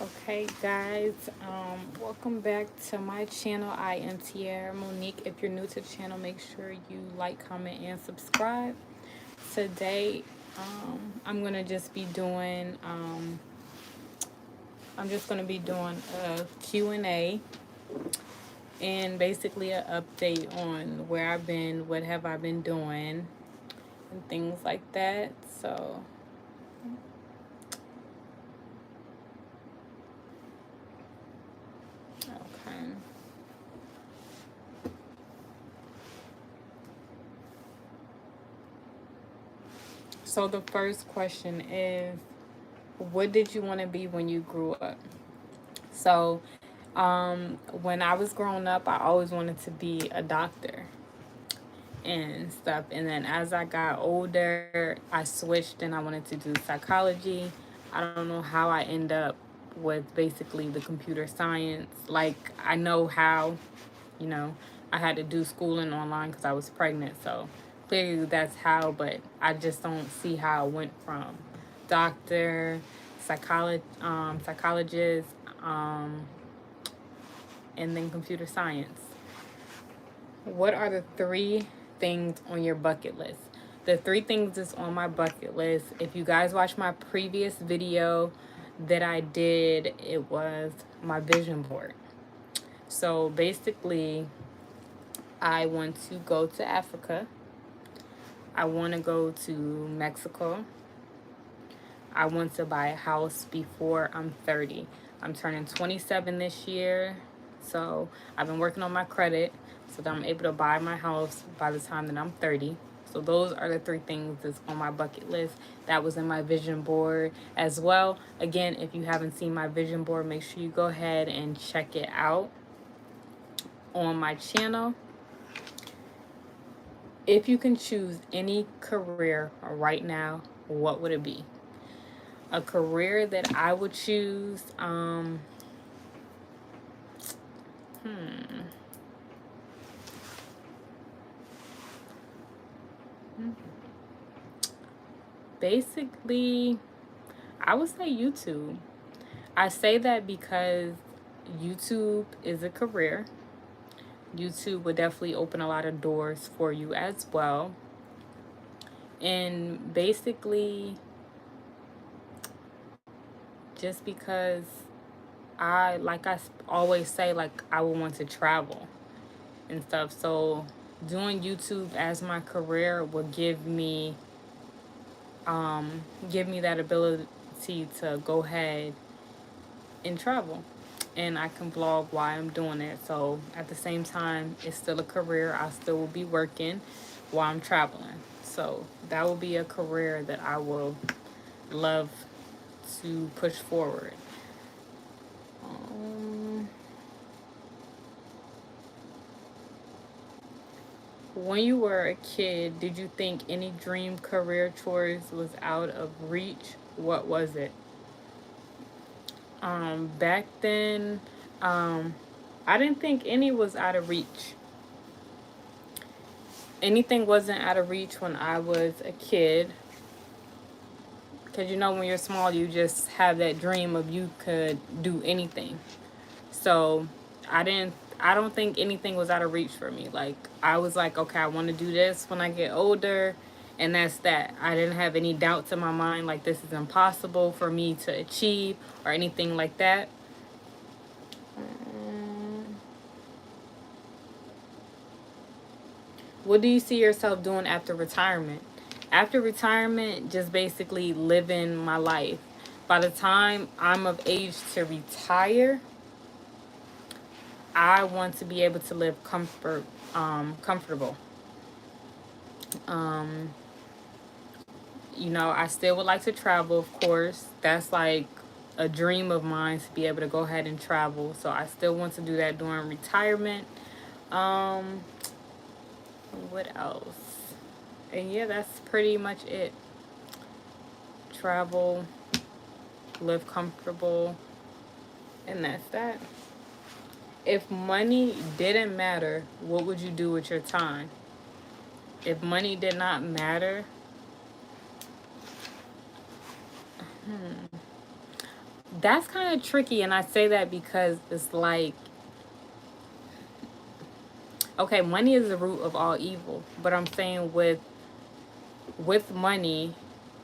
Okay, guys, welcome back to my channel. I am Tierra Monique. If you're new to the channel, make sure you like, comment, and subscribe. Today, I'm gonna just be doing. I'm just gonna be doing a Q&A and basically an update on where I've been, what have I been doing, and things like that. So, okay. So the first question is, what did you want to be when you grew up? So, when I was growing up, I always wanted to be a doctor and stuff. And then as I got older, I switched and I wanted to do psychology. I don't know how I end up with basically the computer science. Like, I know how, you know, I had to do schooling online because I was pregnant. So clearly that's how, but I just don't see how it went from doctor, psychologist, um, and then computer science. What are the three things on your bucket list? The three things that's on my bucket list, if you guys watched my previous video that I did, it was my vision board. So basically, I want to go to Africa. I want to go to Mexico. I want to buy a house before I'm 30. I'm turning 27 this year. So I've been working on my credit so that I'm able to buy my house by the time that I'm 30. So those are the three things that's on my bucket list. That was in my vision board as well. Again, if you haven't seen my vision board, make sure you go ahead and check it out on my channel. If you can choose any career right now, what would it be? A career that I would choose, basically, I would say YouTube. I say that because YouTube is a career. YouTube would definitely open a lot of doors for you as well. And basically, just because I always say, like, I would want to travel and stuff. So doing YouTube as my career will give me that ability to go ahead and travel. And I can vlog while I'm doing it. So at the same time, it's still a career. I still will be working while I'm traveling. So that will be a career that I will love to push forward. Um, when you were a kid, did you think any dream career choice was out of reach? What was it? Back then, um, I didn't think any was out of reach. Anything wasn't out of reach when I was a kid. Because you know, when you're small, you just have that dream of you could do anything. So I don't think anything was out of reach for me. Like, I was like, okay, I want to do this when I get older. And that's that. I didn't have any doubts in my mind, like, this is impossible for me to achieve or anything like that. What do you see yourself doing after retirement? After retirement, just basically living my life. By the time I'm of age to retire, I want to be able to live comfortable. Um, I still would like to travel, of course. That's like a dream of mine to be able to go ahead and travel. So I still want to do that during retirement. Um, what else? And yeah, that's pretty much it. Travel, live comfortable, and that's that. If money didn't matter, what would you do with your time? If money did not matter, that's kind of tricky, and I say that because it's like, okay, money is the root of all evil, but I'm saying with money,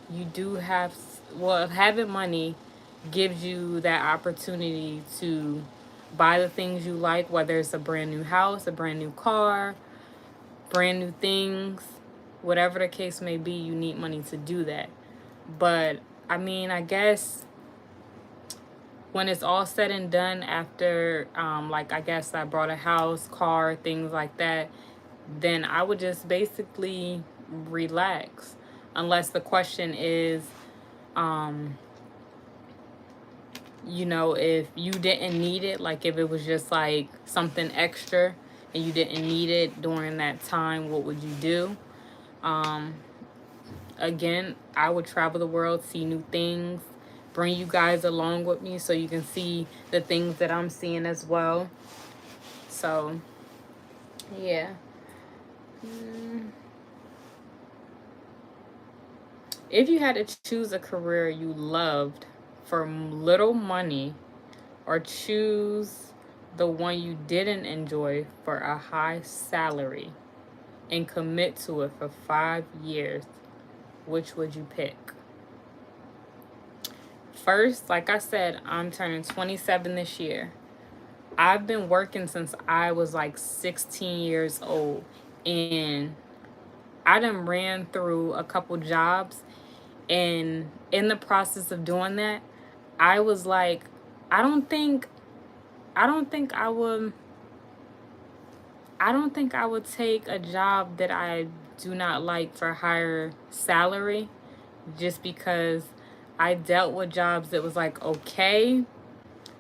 you do have, well, having money gives you that opportunity to buy the things you like, whether it's a brand new house, a brand new car, brand new things, whatever the case may be. You need money to do that. But I mean, I guess when it's all said and done, after like, I guess I bought a house, car, things like that, then I would just basically relax. Unless the question is, you know, if you didn't need it, like if it was just like something extra and you didn't need it during that time, what would you do? Again, I would travel the world, see new things, bring you guys along with me so you can see the things that I'm seeing as well. So, yeah. If you had to choose a career you loved for little money, or choose the one you didn't enjoy for a high salary and commit to it for 5 years, which would you pick? First, like I said, I'm turning 27 this year. I've been working since I was like 16 years old, and I done ran through a couple jobs, and in the process of doing that, I was like, I don't think I don't think I would I don't think I would take a job that I do not like for a higher salary, just because I dealt with jobs that was like okay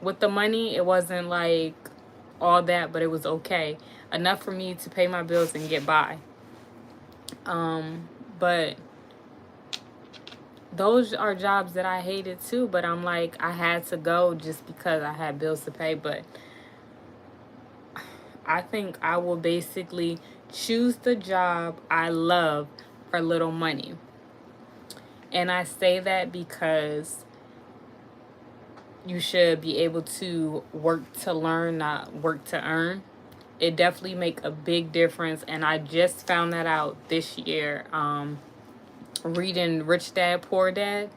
with the money. It wasn't like all that, but it was okay. Enough for me to pay my bills and get by. But those are jobs that I hated too, but I'm like, I had to go just because I had bills to pay. But I think I will basically choose the job I love for little money. And I say that because you should be able to work to learn, not work to earn. It definitely make a big difference, and I just found that out this year. Reading Rich Dad Poor Dad,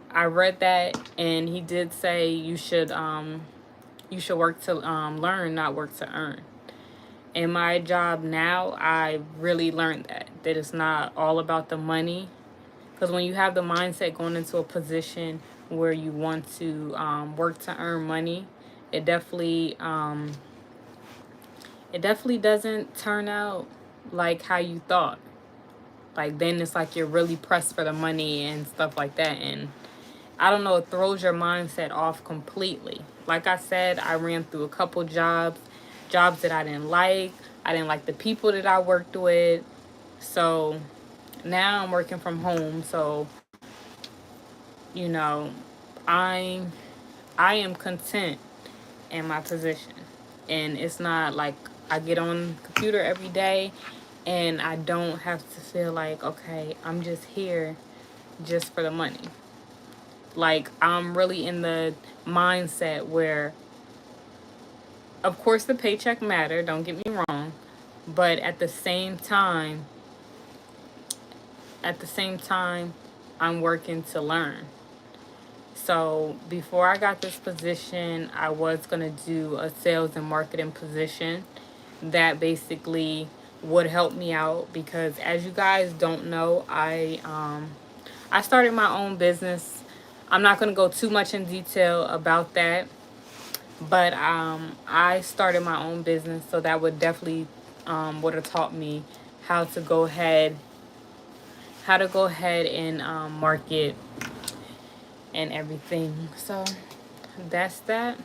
I read that, and he did say you should work to learn, not work to earn. In my job now, I really learned that it's not all about the money. Because when you have the mindset going into a position where you want to work to earn money, it definitely doesn't turn out like how you thought. Like, then it's like you're really pressed for the money and stuff like that, and I don't know, it throws your mindset off completely. Like I said, I ran through a couple jobs that I didn't like. I didn't like the people that I worked with. So now I'm working from home. So, you know, I'm I am content in my position. And it's not like I get on the computer every day and I don't have to feel like, okay, I'm just here just for the money. Like, I'm really in the mindset where, of course, the paycheck matter, don't get me wrong, but at the same time, I'm working to learn. So before I got this position, I was going to do a sales and marketing position that basically would help me out, because as you guys don't know, I started my own business. I'm not going to go too much in detail about that, but I started my own business, so that would definitely would have taught me how to go ahead and market and everything. So that's that.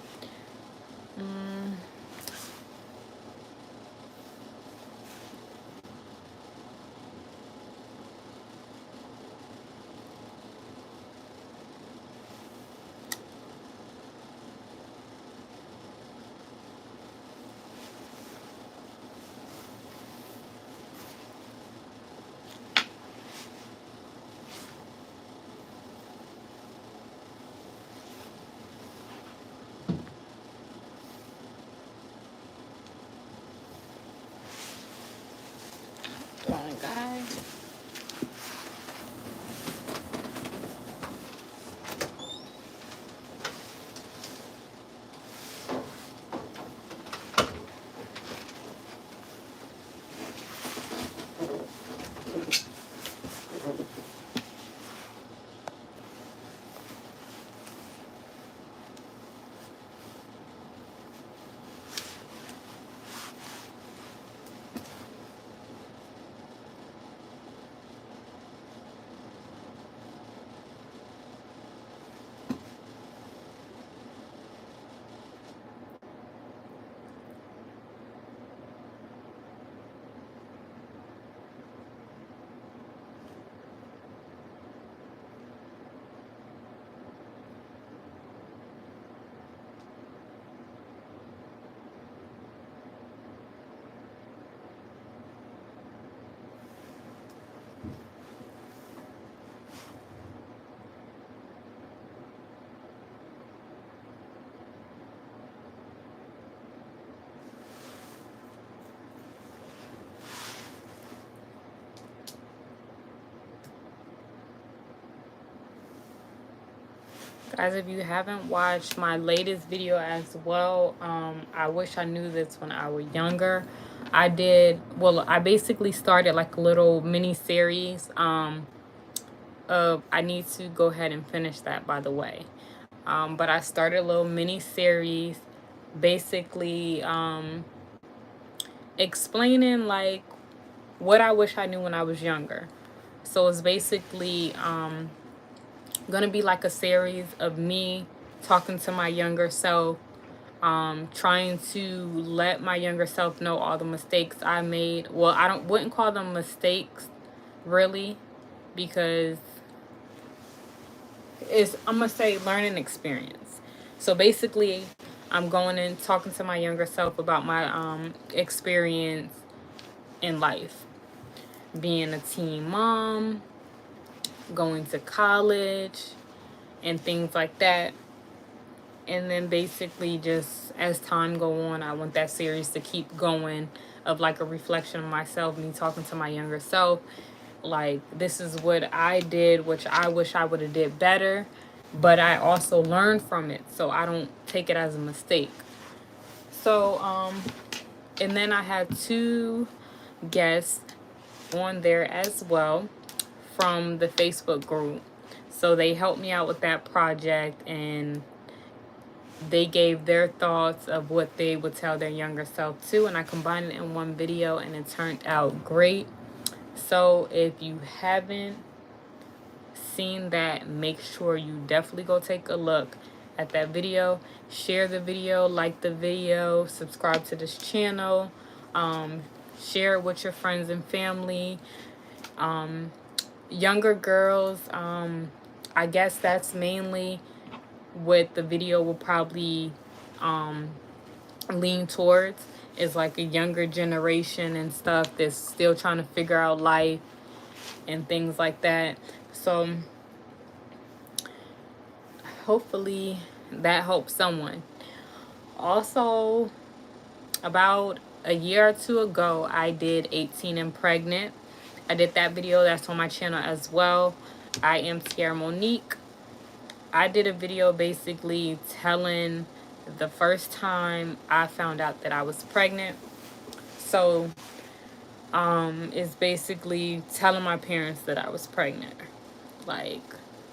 Guys, if you haven't watched my latest video as well, I wish I knew this when I was younger. I basically started like a little mini series of, I need to go ahead and finish that, by the way. But I started a little mini series basically explaining like what I wish I knew when I was younger. So it's basically gonna be like a series of me talking to my younger self, trying to let my younger self know all the mistakes I made. Well, I wouldn't call them mistakes really, because I'm gonna say learning experience. So basically, I'm going and talking to my younger self about my experience in life, being a teen mom, going to college, and things like that. And then basically, just as time go on, I want that series to keep going, of like a reflection of myself, me talking to my younger self, like, this is what I did, which I wish I would have did better, but I also learned from it, so I don't take it as a mistake. So and then I had 2 guests on there as well from the Facebook group. So they helped me out with that project, and they gave their thoughts of what they would tell their younger self too, and I combined it in one video, and it turned out great. So if you haven't seen that, make sure you definitely go take a look at that video. Share the video, like the video, subscribe to this channel, share it with your friends and family. Younger girls, I guess that's mainly what the video will probably lean towards, is like a younger generation and stuff that's still trying to figure out life and things like that. So hopefully that helps someone. Also, about a year or 2 ago, I did 18 and Pregnant. I did that video. That's on my channel as well. I am Tiara Monique. I did a video basically telling the first time I found out that I was pregnant. So it's basically telling my parents that I was pregnant. Like,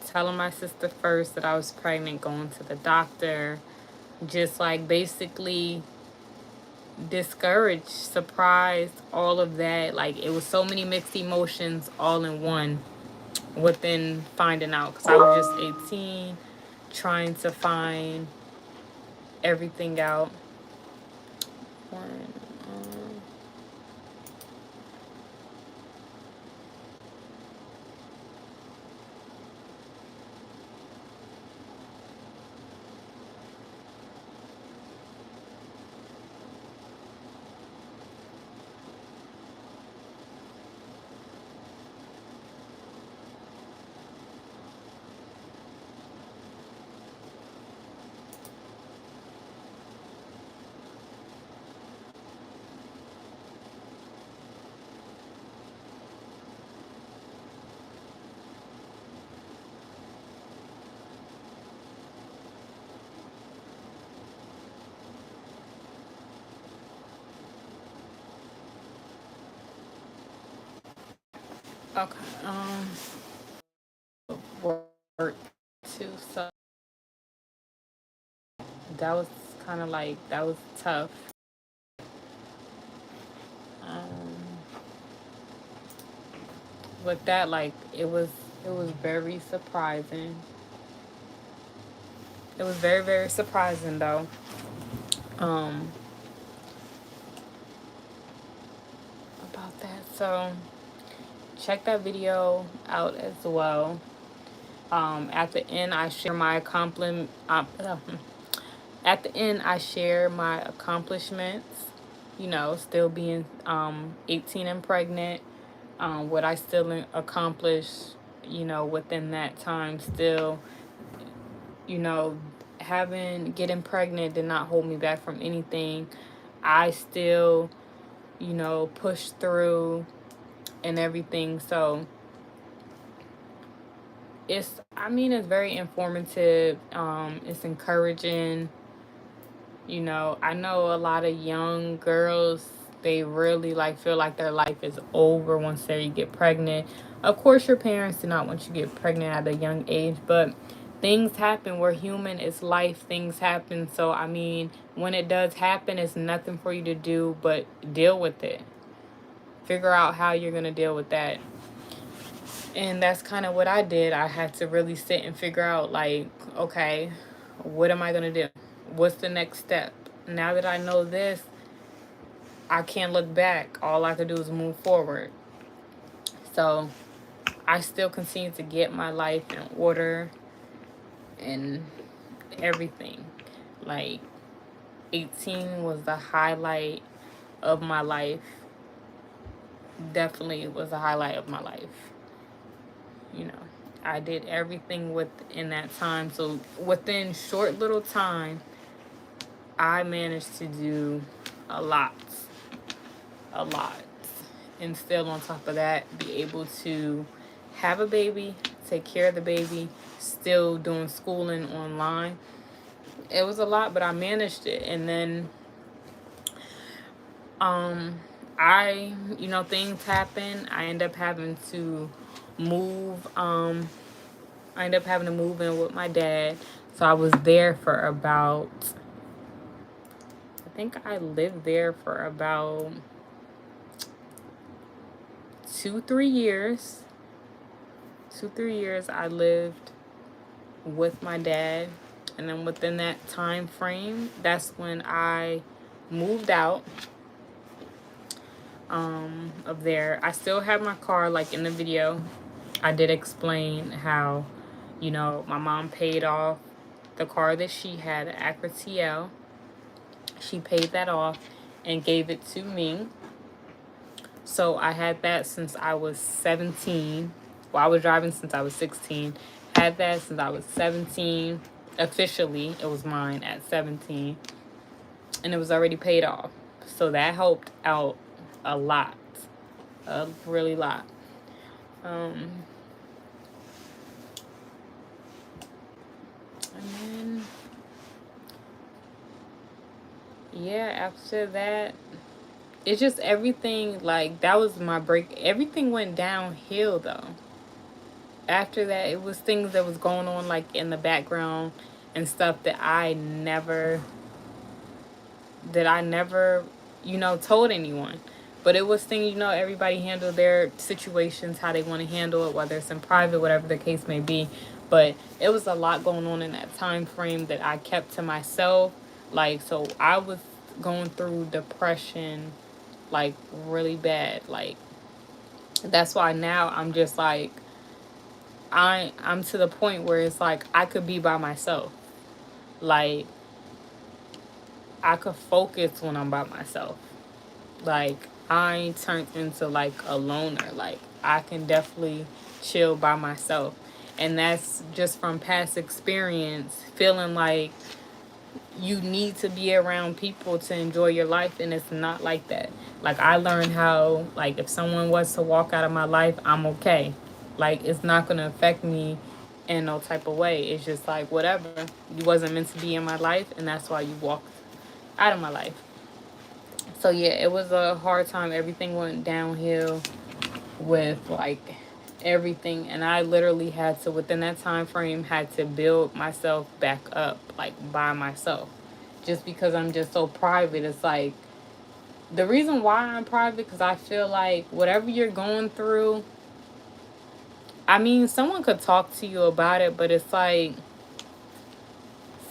telling my sister first that I was pregnant, going to the doctor, just like basically discouraged, surprised, all of that. Like, it was so many mixed emotions all in one within finding out, because I was just 18 trying to find everything out. Okay. Work too, so that was kind of like, that was tough. With that, like, it was very surprising. It was very, very surprising though. About that. So check that video out as well. At the end, I share my at the end, I share my accomplishments. You know, still being 18 and pregnant. What I still accomplished, you know, within that time. Still, you know, getting pregnant did not hold me back from anything. I still, you know, pushed through and everything. So it's very informative. It's encouraging. You know, I know a lot of young girls, they really like feel like their life is over once they get pregnant. Of course, your parents do not want you to get pregnant at a young age, but things happen. We're human. It's life. Things happen. So, I mean, when it does happen, it's nothing for you to do but deal with it. Figure out how you're going to deal with that. And that's kind of what I did. I had to really sit and figure out, like, okay, what am I going to do? What's the next step? Now that I know this, I can't look back. All I can do is move forward. So I still continue to get my life in order and everything. Like, 18 was the highlight of my life. Definitely was the highlight of my life. You know, I did everything within that time. So within short little time, I managed to do a lot. A lot. And still on top of that, be able to have a baby, take care of the baby, still doing schooling online. It was a lot, but I managed it. And then things happen. I end up having to move. I ended up having to move in with my dad. So I was there for about, I think I lived there for about 2-3 years. 2-3 years I lived with my dad. And then within that time frame, that's when I moved out of there. I still have my car. Like in the video, I did explain how, my mom paid off the car that she had, Acura TL. She paid that off and gave it to me. So I had that since I was 17. Well, I was driving since I was 16. Had that since I was 17. Officially, it was mine at 17. And it was already paid off. So that helped out a lot. A really lot. And then, yeah, after that, it's just everything, like, that was my break. Everything went downhill, though. After that, it was things that was going on, like, in the background and stuff that I never, told anyone. But it was things, everybody handled their situations how they want to handle it, whether it's in private, whatever the case may be. But it was a lot going on in that time frame that I kept to myself. Like, so I was going through depression, like, really bad. Like, that's why now I'm just like, I'm to the point where it's like I could be by myself. Like, I could focus when I'm by myself. Like, I turned into like a loner. Like, I can definitely chill by myself. And that's just from past experience, feeling like you need to be around people to enjoy your life, and it's not like that. Like, I learned how, like, if someone was to walk out of my life, I'm okay. Like, it's not going to affect me in no type of way. It's just like, whatever. You wasn't meant to be in my life, and that's why you walked out of my life. So, yeah, it was a hard time. Everything went downhill with, like, everything. And I literally had to, within that time frame, had to build myself back up, like, by myself. Just because I'm just so private. It's like, the reason why I'm private, because I feel like whatever you're going through, I mean, someone could talk to you about it, but it's like,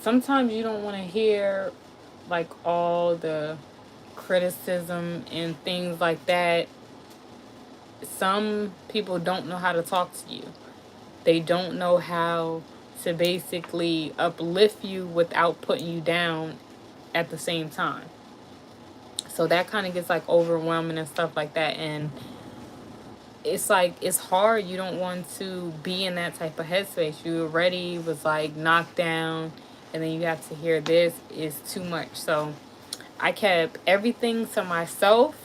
sometimes you don't want to hear, like, all the criticism and things like that. Some people don't know how to talk to you. They don't know how to basically uplift you without putting you down at the same time. So that kind of gets like overwhelming and stuff like that. And it's like, it's hard. You don't want to be in that type of headspace. You already was like knocked down, and then you have to hear this is too much. So I kept everything to myself.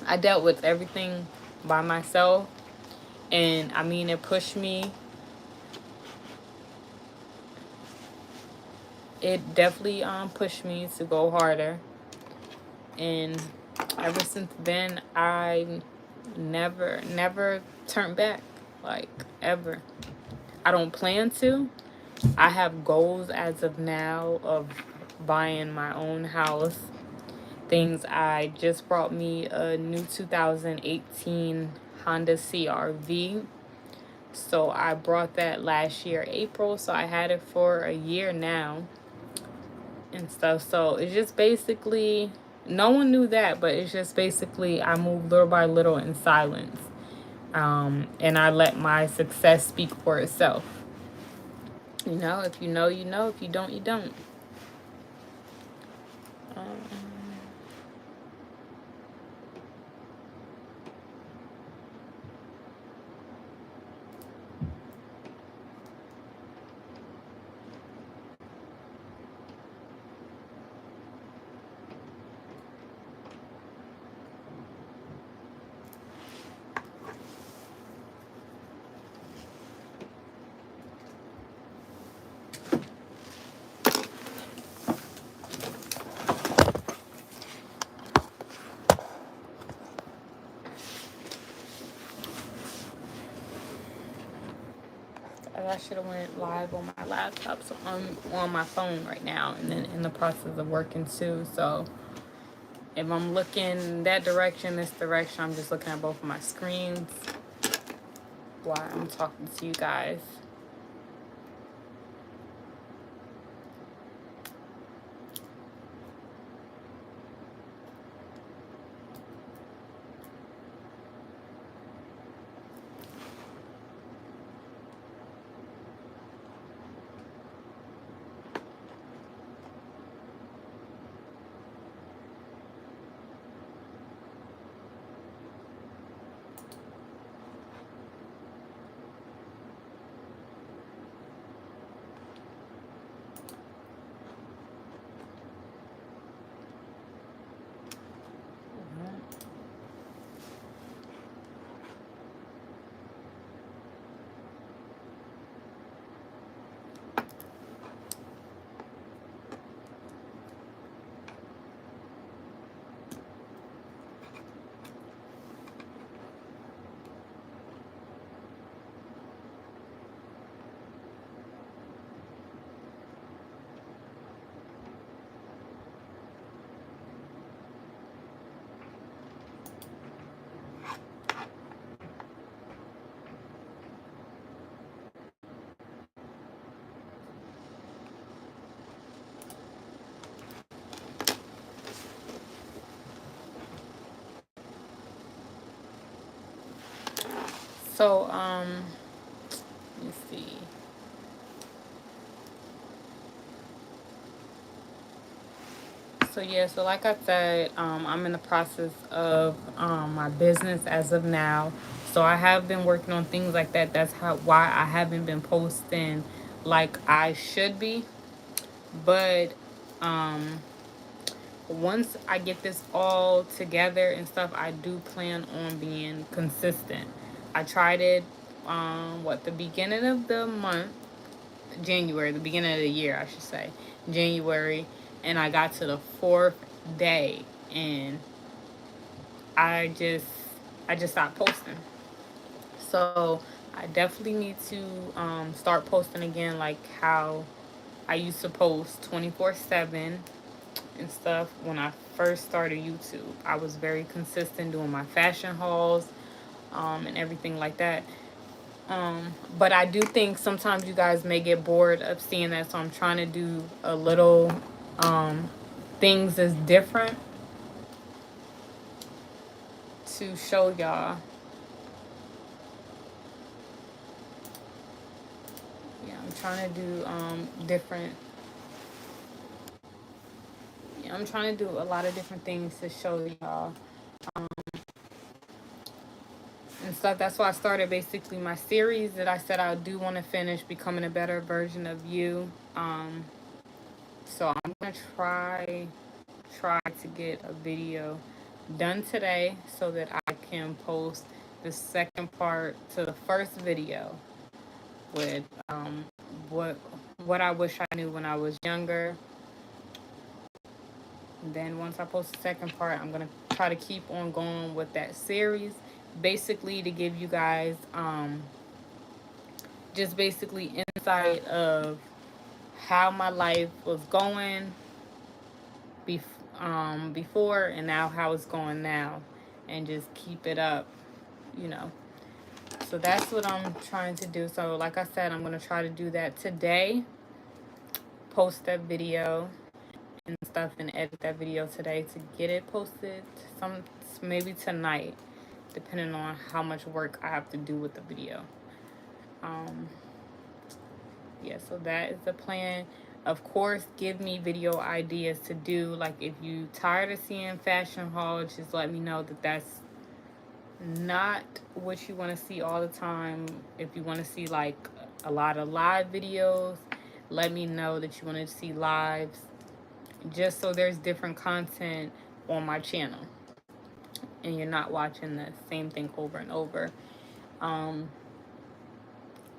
I dealt with everything by myself. And I mean, it pushed me it definitely pushed me to go harder. And ever since then, I never turned back, like, ever. I don't plan to. I have goals as of now of buying my own house. Things, I just brought me a new 2018 Honda CRV. So I brought that last year, April. So I had it for a year now and stuff. So it's just basically, no one knew that, but it's just basically I moved little by little in silence. And I let my success speak for itself. You know, if you know, you know. If you don't, you don't. Um, I should have went live on my laptop, so I'm on my phone right now, and then in the process of working too. So if I'm looking that direction, this direction, I'm just looking at both of my screens while I'm talking to you guys. So let me see. So yeah, so like I said, I'm in the process of my business as of now. So I have been working on things like that. That's how why I haven't been posting like I should be. But um, once I get this all together and stuff, I do plan on being consistent. I tried it the beginning of the month, January, the beginning of the year, I should say, January, and I got to the fourth day, and I just I just stopped posting. So I definitely need to start posting again, like how I used to post 24/7 and stuff when I first started YouTube. I was very consistent doing my fashion hauls and everything like that. But I do think sometimes you guys may get bored of seeing that, so I'm trying to do a little um, things that's different to show y'all. Yeah, I'm trying to do different. Yeah, I'm trying to do a lot of different things to show y'all and stuff. That's why I started basically my series that I said I do want to finish, becoming a better version of you. So I'm gonna try to get a video done today so that I can post the second part to the first video with what what I wish I knew when I was younger. And then once I post the second part, I'm gonna try to keep on going with that series, basically to give you guys just basically insight of how my life was going before and now how it's going now, and just keep it up, you know. So that's what I'm trying to do. So like I said, I'm gonna try to do that today, post that video and stuff, and edit that video today to get it posted. Some maybe tonight, depending on how much work I have to do with the video. Um, yeah, so that is the plan. Of course, give me video ideas to do. Like if you tired of seeing fashion hauls, just let me know that that's not what you want to see all the time. If you want to see like a lot of live videos, let me know that you want to see lives, just so there's different content on my channel and you're not watching the same thing over and over.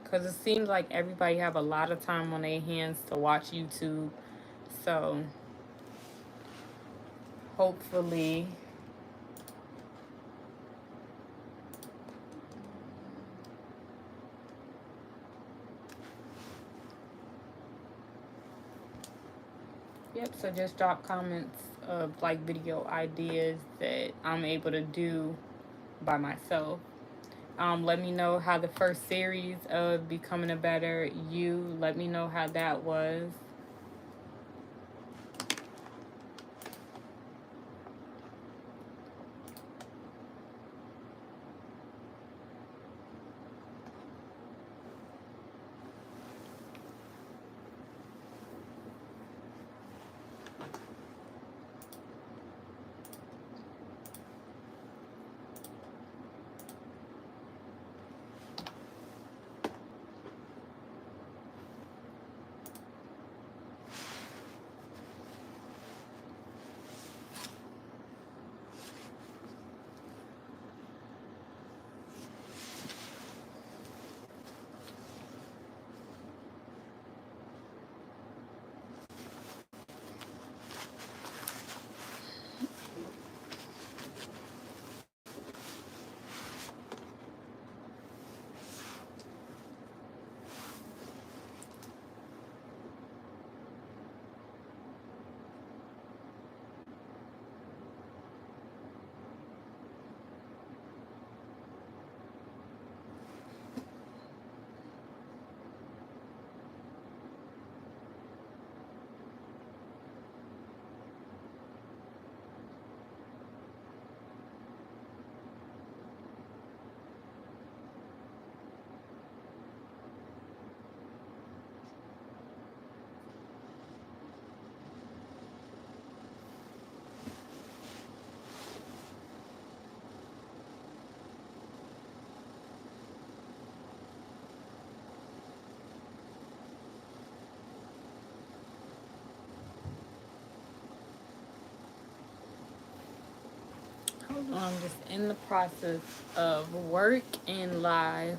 Because it seems like everybody have a lot of time on their hands to watch YouTube. So hopefully, yep, so just drop comments of like video ideas that I'm able to do by myself. Let me know how the first series of Becoming a Better You, let me know how that was. I'm just in the process of work and live.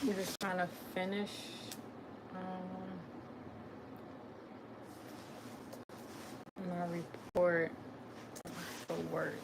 I'm just trying to finish my report for work.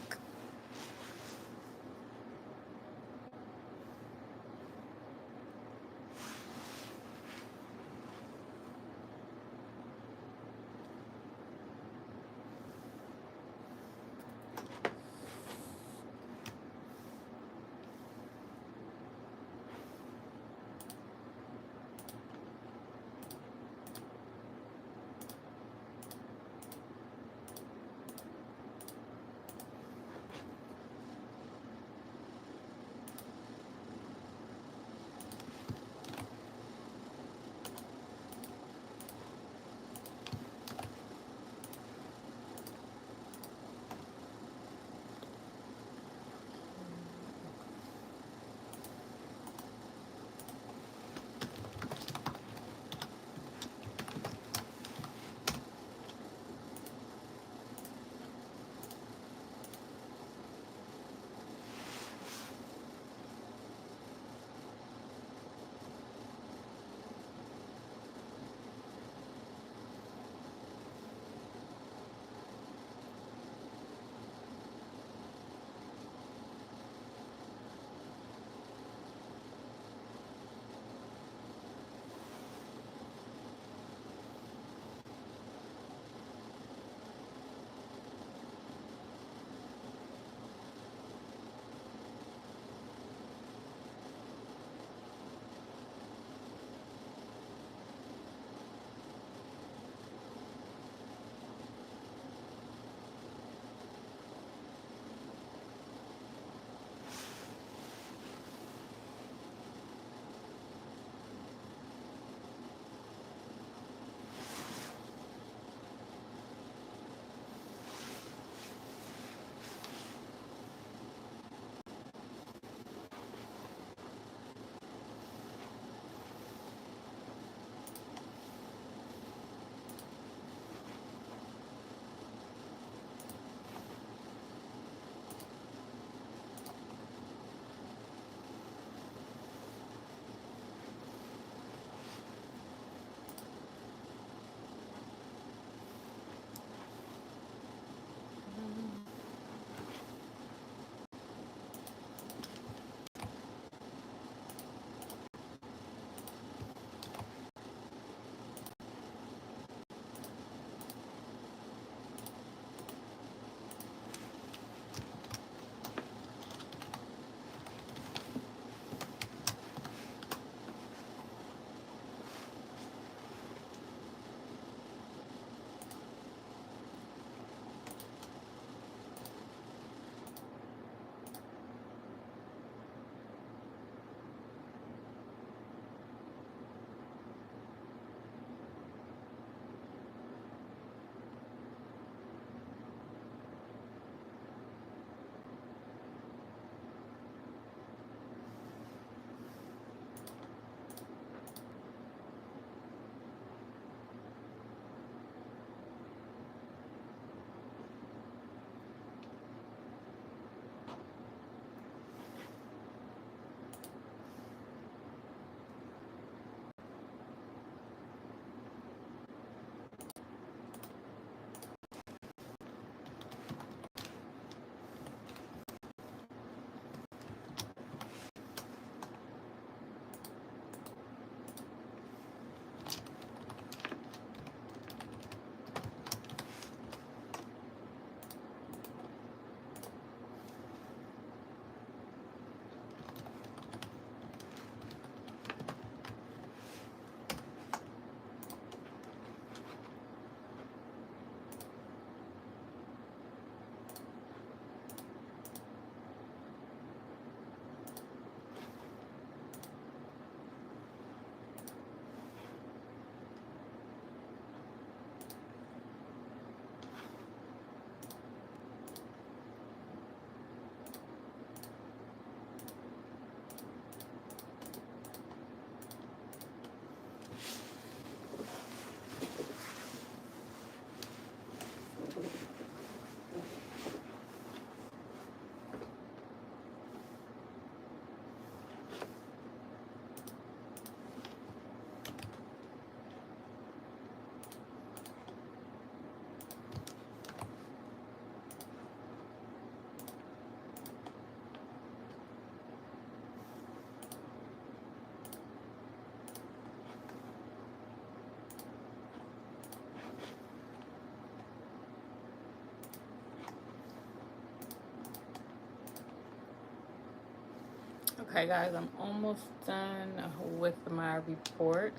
Okay, guys, I'm almost done with my report.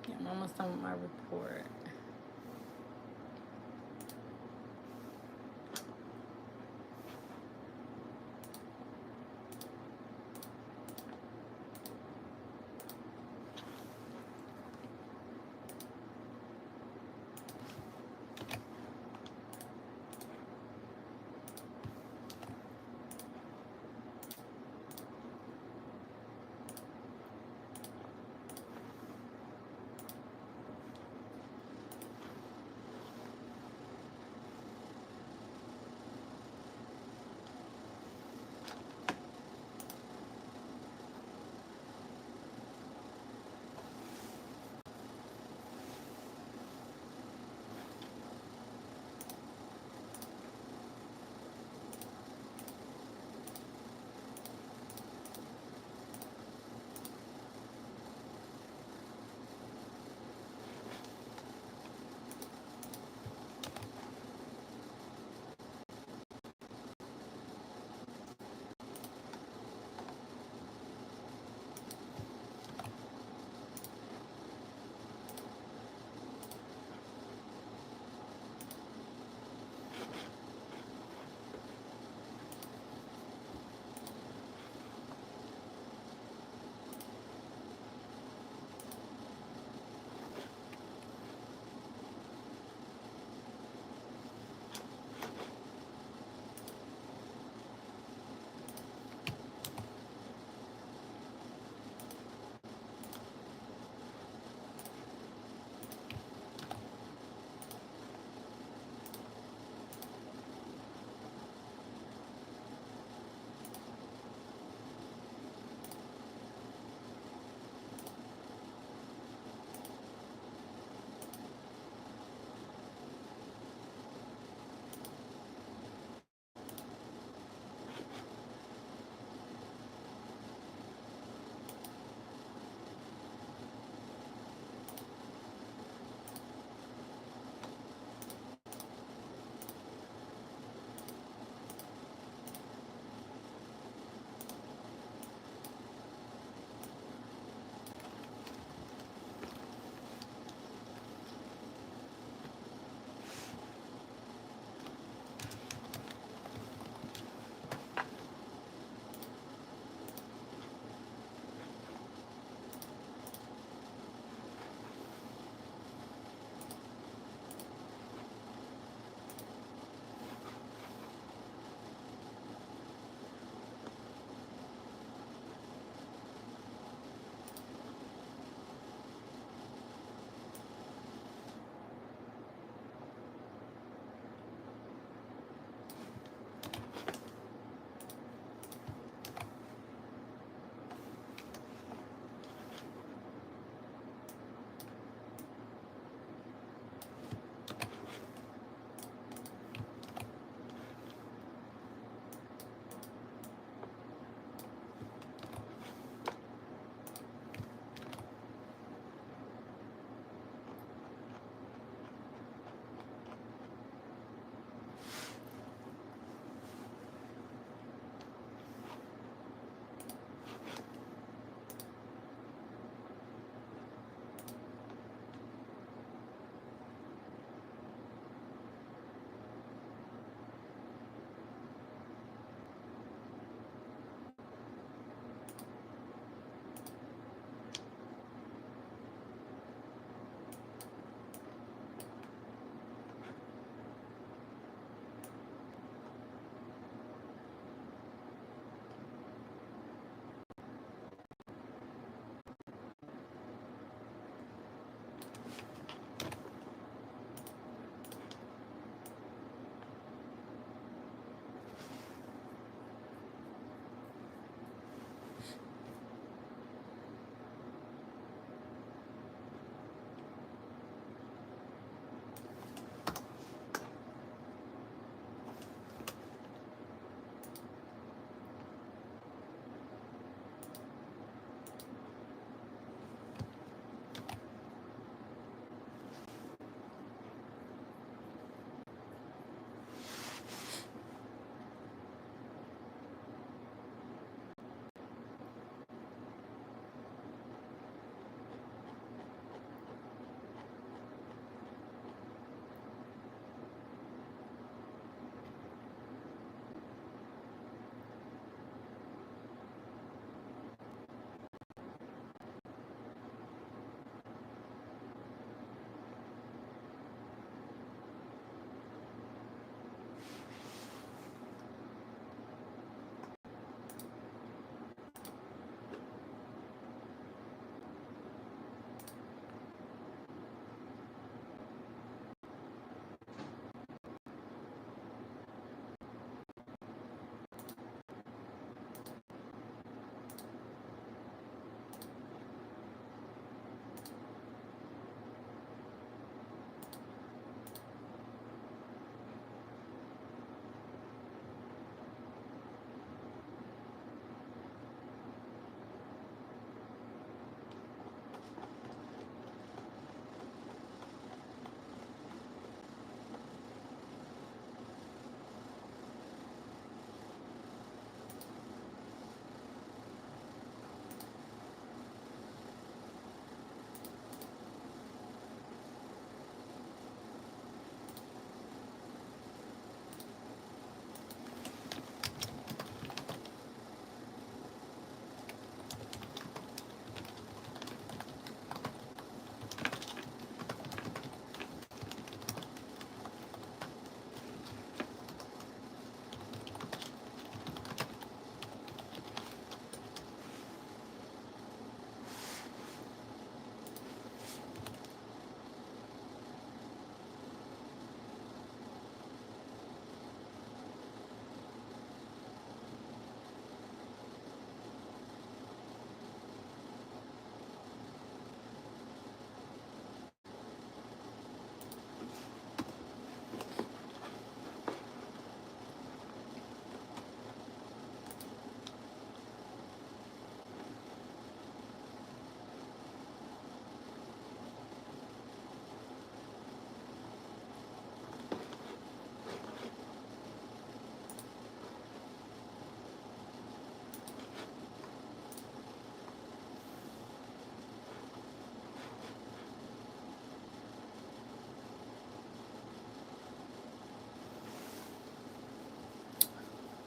Yeah, I'm almost done with my report.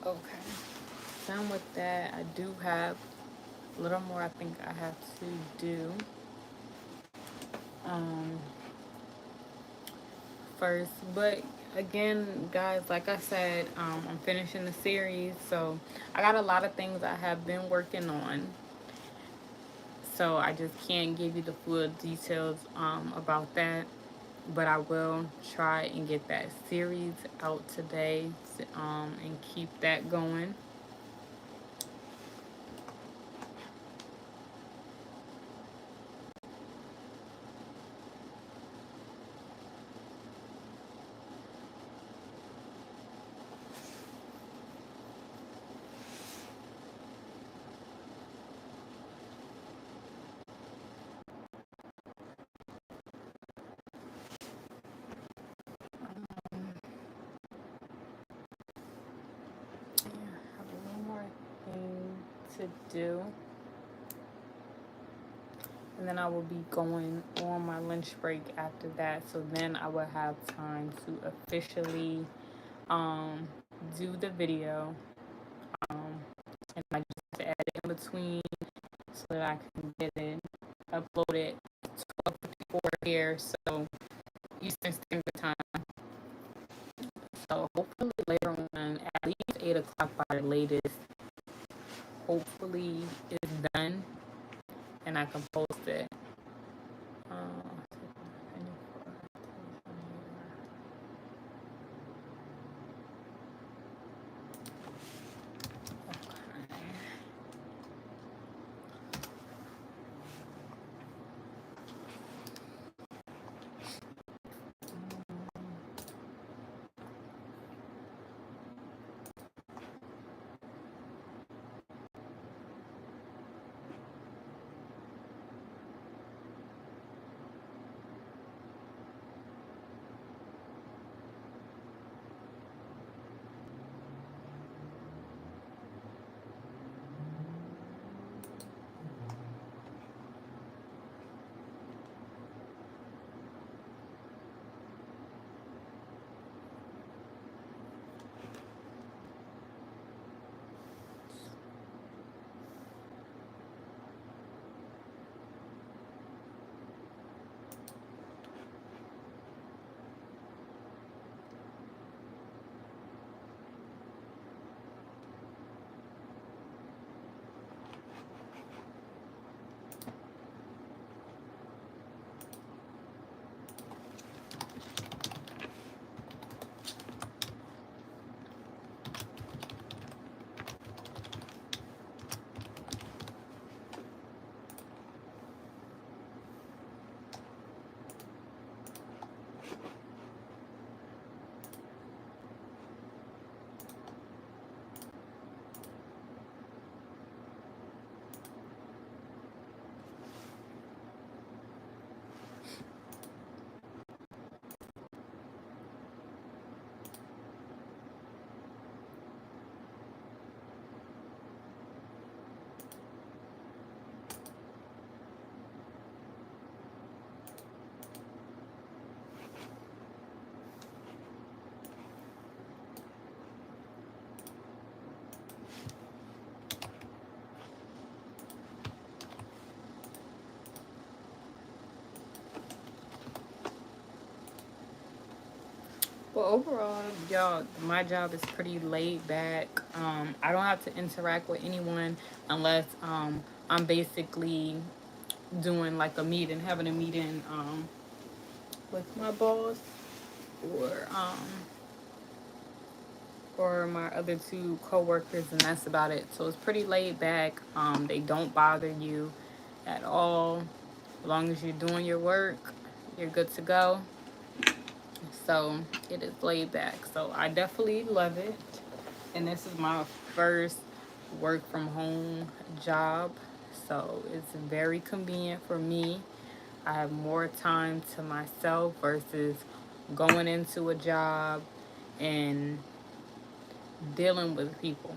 Okay. Done with that. I do have a little more I think I have to do. Um, First, but again, guys, like I said, I'm finishing the series, so I got a lot of things I have been working on. So I just can't give you the full details about that, but I will try and get that series out today and keep that going. Yeah, I have one more thing to do, and then I will be going on my lunch break after that. So then I will have time to officially um, do the video, um, and I just have to edit in between so that I can get it uploaded 12:54 here, so Eastern Standard Time. So hopefully later on, at least 8 o'clock by the latest, hopefully it's done and I can post it. Uh, Well, overall, y'all, my job is pretty laid back. I don't have to interact with anyone unless I'm basically doing like a meeting, having a meeting with my boss or or my other two coworkers, and that's about it. So it's pretty laid back. They don't bother you at all. As long as you're doing your work, you're good to go. So it is laid back. So I definitely love it. And this is my first work from home job. So it's very convenient for me. I have more time to myself versus going into a job and dealing with people.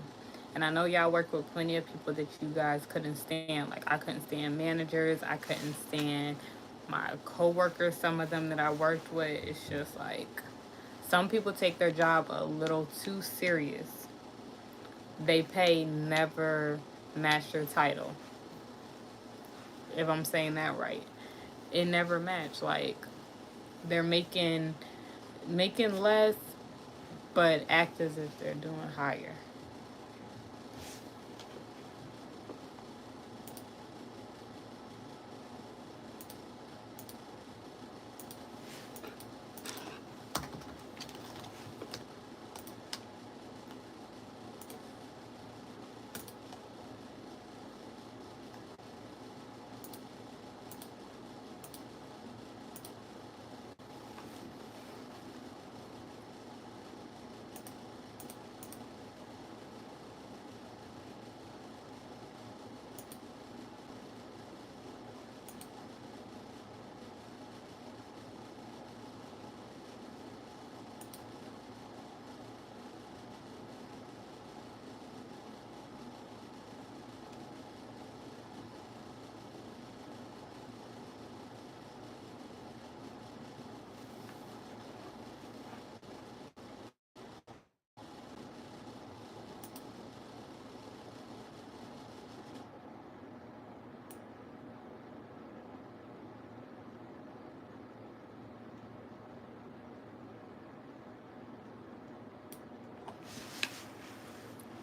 And I know y'all work with plenty of people that you guys couldn't stand. Like I couldn't stand managers. I couldn't stand my coworkers. Some of them that I worked with, it's just like some people take their job a little too serious. they pay never match your title. If I'm saying that right, it never matched. Like they're making less, but act as if they're doing higher.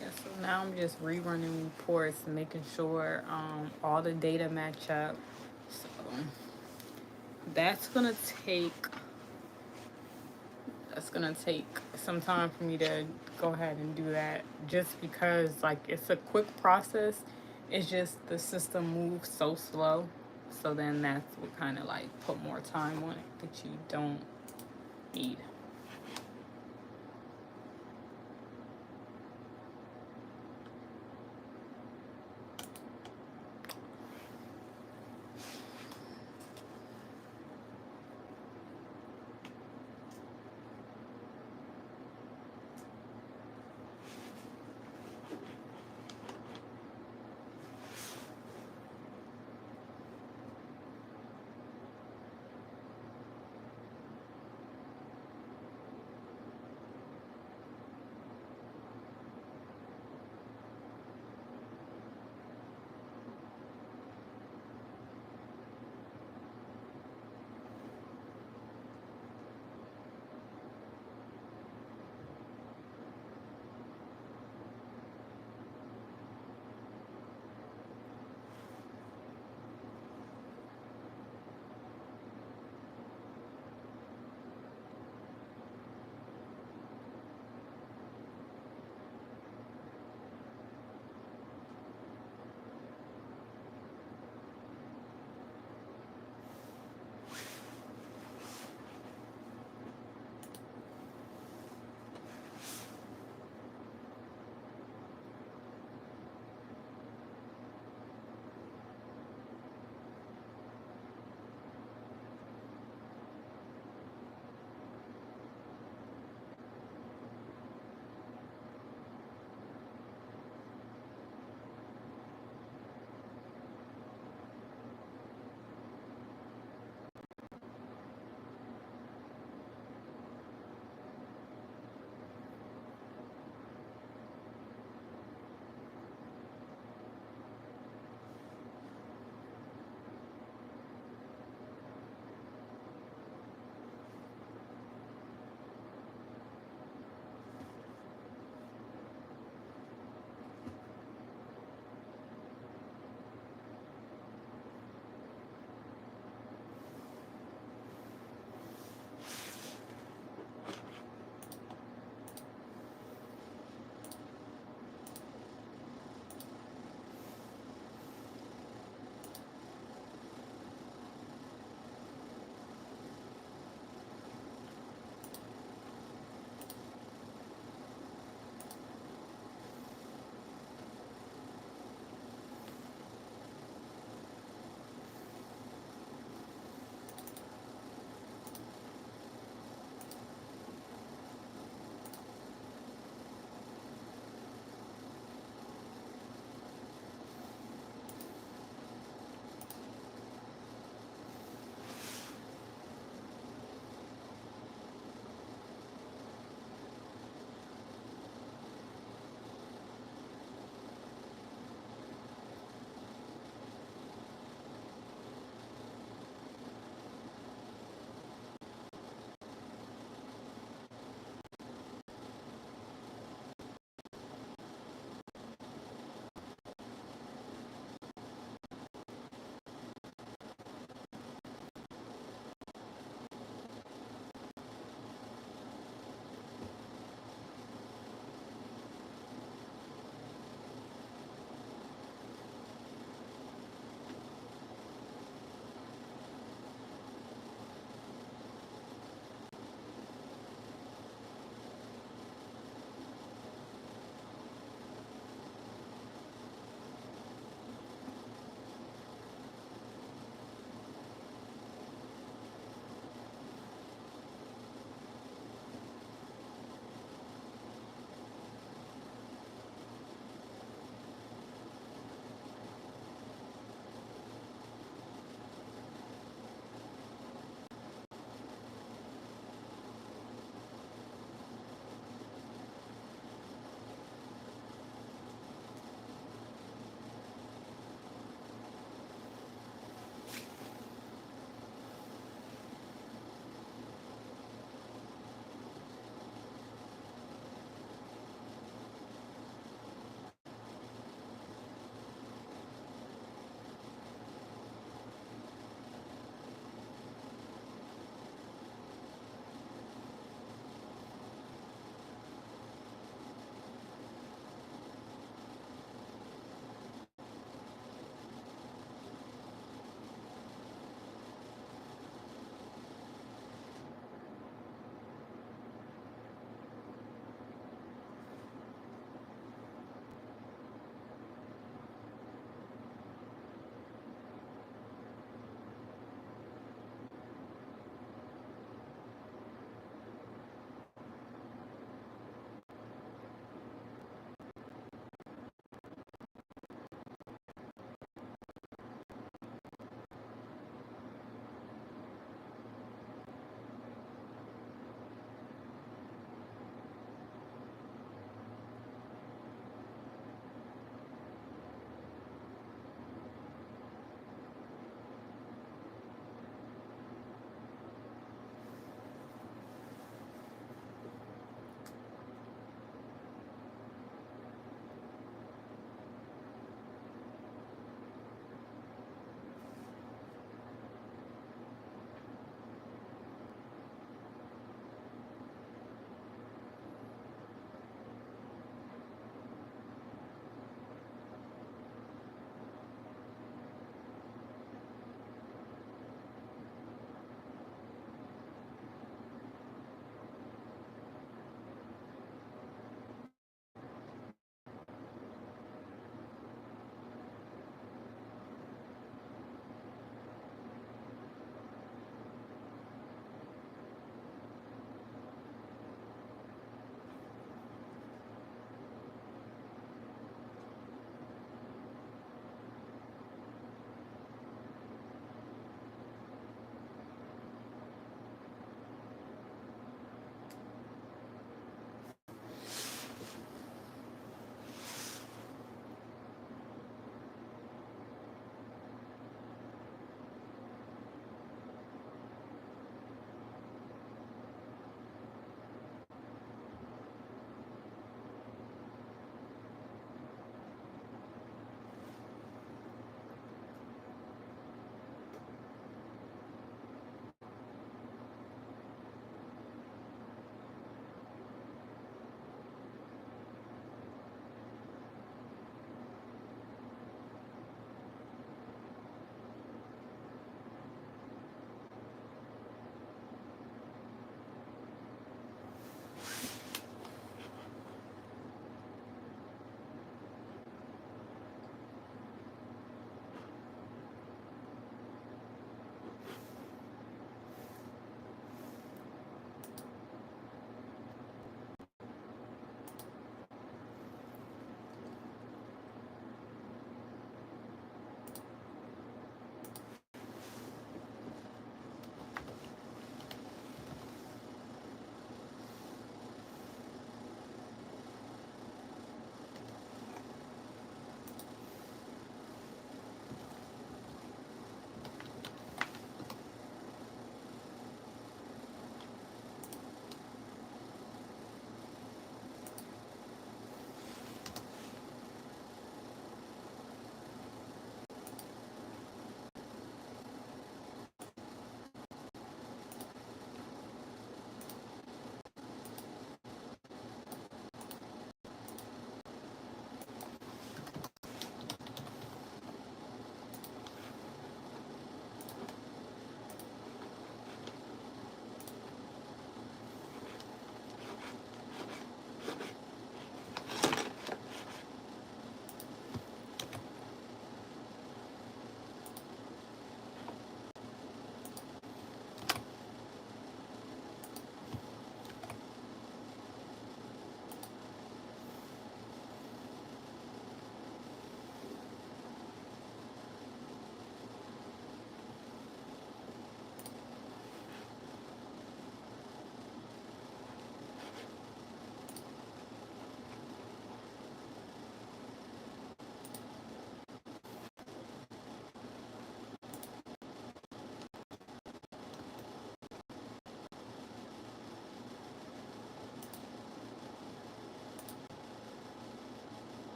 Yeah, so now I'm just rerunning reports and making sure all the data match up. So that's gonna take that's gonna take some time for me to go ahead and do that. Just because like it's a quick process, it's just the system moves so slow. So then that's what kind of like put more time on it that you don't need.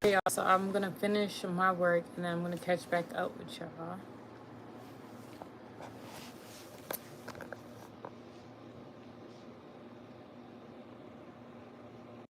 y'all, so I'm gonna finish my work and then I'm gonna catch back up with y'all.